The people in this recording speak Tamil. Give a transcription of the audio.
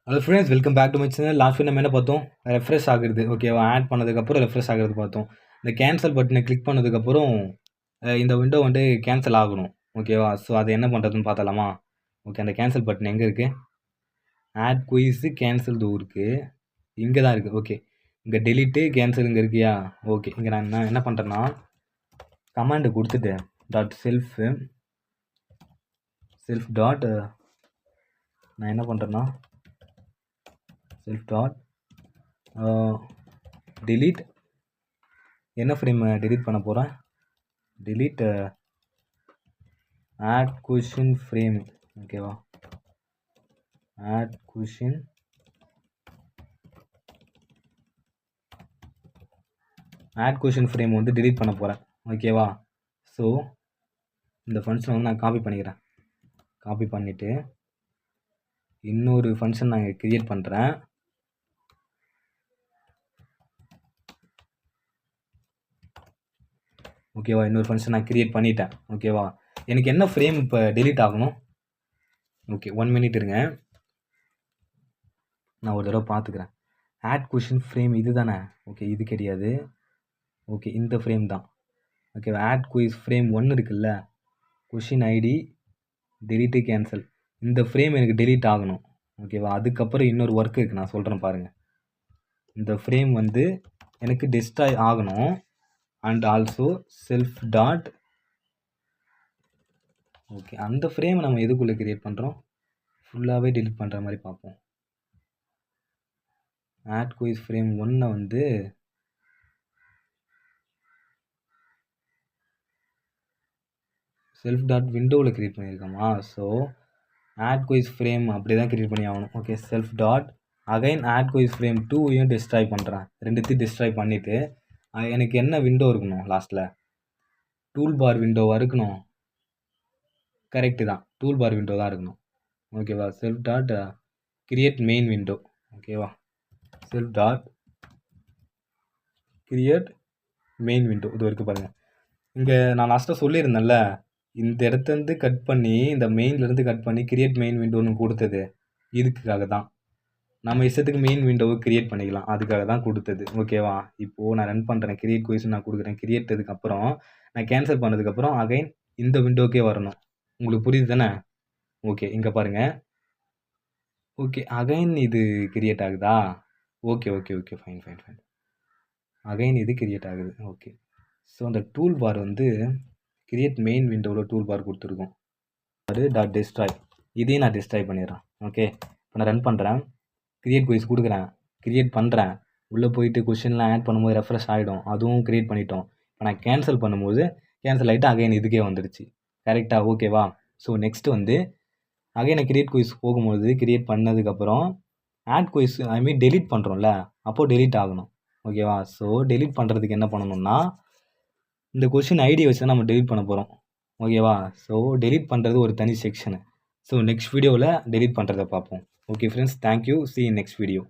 Hello friends, welcome back to my channel. Last week நம்ம என்ன பார்த்தோம்? ரெஃப்ரெஷ் ஆகுறது. ஓகேவா? ஆட் பண்ணதுக்கப்புறம் ரெஃப்ரெஷ் ஆகுறது பார்த்தோம். இந்த கேன்சல் பட்டனை கிளிக் பண்ணதுக்கப்புறம் இந்த விண்டோ வந்து கேன்சல் ஆகணும். ஓகேவா? ஸோ அதை என்ன பண்ணுறதுன்னு பார்த்தலாமா? ஓகே, அந்த கேன்சல் பட்டன் எங்கே இருக்குது? ஆட் குயிஸு கேன்சல் தூ இருக்குது. இங்கே தான் இருக்குது. ஓகே, இங்கே டெலிட்டு கேன்சல் இங்கே இருக்கியா? ஓகே, இங்கே நான் என்ன பண்ணுறேன்னா கமாண்டு கொடுத்துட்டு செல்ஃப் டாட் நான் என்ன பண்ணுறேன்னா செல்ஃப் டாட் delete என்ன ஃப்ரேம் delete பண்ண போகிறேன்? delete add question frame. ஓகேவா? add question frame வந்து delete பண்ண போகிறேன். ஓகேவா? ஸோ இந்த ஃபங்க்ஷன் வந்து நான் காப்பி பண்ணிக்கிறேன். காப்பி பண்ணிவிட்டு இன்னொரு ஃபங்க்ஷன் நான் கிரியேட் பண்ணுறேன். ஓகேவா? இன்னொரு ஃபங்க்ஷன் நான் கிரியேட் பண்ணிட்டேன். ஓகேவா? எனக்கு என்ன ஃப்ரேம் இப்போ டெலீட் ஆகணும்? ஓகே, 1 மினிட் இருங்க, நான் ஒரு தடவை பார்த்துக்கிறேன். ஆட் கொஷின் ஃப்ரேம் இது தானே? ஓகே, இது கிடையாது. ஓகே, இந்த ஃப்ரேம் தான். ஓகேவா? ஆட் குயிஸ் ஃப்ரேம் 1 இருக்குல்ல, கொஷின் ஐடி டெலிட்டு கேன்சல், இந்த ஃப்ரேம் எனக்கு டெலீட் ஆகணும். ஓகேவா? அதுக்கப்புறம் இன்னொரு ஒர்க் இருக்குது, நான் சொல்கிறேன் பாருங்கள். இந்த ஃப்ரேம் வந்து எனக்கு டெஸ்ட்ராய் ஆகணும். And also self dot okay, அந்த ஃப்ரேம் நம்ம எதுக்குள்ளே கிரியேட் பண்ணுறோம்? ஃபுல்லாகவே டெலிட் பண்ணுற மாதிரி பார்ப்போம். ஆட் குயிஸ் ஃப்ரேம் 1 வந்து செல்ஃப் டாட் விண்டோவில் கிரியேட் பண்ணியிருக்கோமா? ஸோ ஆட் குயிஸ் ஃப்ரேம் அப்படி தான் கிரியேட் பண்ணி ஆகணும். Okay, self dot again add quiz frame 2 destroy பண்ணுறேன். ரெண்டுத்தையும் டிஸ்ட்ராய் பண்ணிவிட்டு எனக்கு என்ன விண்டோ இருக்கணும்? லாஸ்ட்டில் டூல் பார் விண்டோவாக இருக்கணும். கரெக்டு தான், டூல் பார் விண்டோ தான் இருக்கணும். ஓகேவா? Self dot create main window. ஓகேவா? Self dot create main window இது வரைக்கும் பாருங்கள். இங்கே நான் லாஸ்ட்டாக சொல்லியிருந்தேன்ல, இந்த இடத்துலேருந்து கட் பண்ணி இந்த மெயின்லேருந்து கட் பண்ணி கிரியேட் மெயின் விண்டோன்னு கொடுத்தது இதுக்காக தான். நம்ம இஷ்டத்துக்கு மெயின் விண்டோவை கிரியேட் பண்ணிக்கலாம், அதுக்காக தான் கொடுத்தது. ஓகேவா? இப்போது நான் ரன் பண்ணுறேன். கிரியேட் கொஷின் நான் கொடுக்குறேன். கிரியேட்டதுக்கப்புறம் நான் கேன்சல் பண்ணதுக்கப்புறம் அகைன் இந்த விண்டோக்கே வரணும். உங்களுக்கு புரியுது தானே? ஓகே, இங்கே பாருங்கள். ஓகே, அகைன் இது கிரியேட் ஆகுதா? Okay okay okay fine fine fine again இது கிரியேட் ஆகுது. ஓகே, ஸோ அந்த டூல் பார் வந்து கிரியேட் மெயின் விண்டோவில் டூல் பார் கொடுத்துருக்கோம். அது டாட் டிஸ்ட்ராய், இதையும் நான் டிஸ்ட்ராய் பண்ணிடுறேன். ஓகே, இப்போ நான் ரன் பண்ணுறேன். கிரியேட் குயிஸ் கொடுக்குறேன், கிரியேட் பண்ணுறேன். உள்ளே போயிட்டு கொஷின்லாம் ஆட் பண்ணும்போது ரெஃப்ரெஷ் ஆகிடும், அதுவும் கிரியேட் பண்ணிட்டோம். இப்போ நான் கேன்சல் பண்ணும்போது கேன்சல் ஆகிட்டு அகைன் இதுக்கே வந்துடுச்சு. கரெக்டாக? ஓகேவா? ஸோ நெக்ஸ்ட்டு வந்து அகைன் கிரியேட் குயிஸ் போகும்போது கிரியேட் பண்ணதுக்கப்புறம் ஆட் குயிஸ் டெலீட் பண்ணுறோம்ல, அப்போது டெலீட் ஆகணும். ஓகேவா? ஸோ டெலீட் பண்ணுறதுக்கு என்ன பண்ணணும்னா இந்த கொஷின் ஐடி வச்சு தான் நம்ம டெலீட் பண்ண போகிறோம். ஓகேவா? ஸோ டெலீட் பண்ணுறது ஒரு தனி செக்ஷனு. ஸோ நெக்ஸ்ட் வீடியோவில் டெலீட் பண்ணுறதை பார்ப்போம். Okay friends, thank you. see you next video.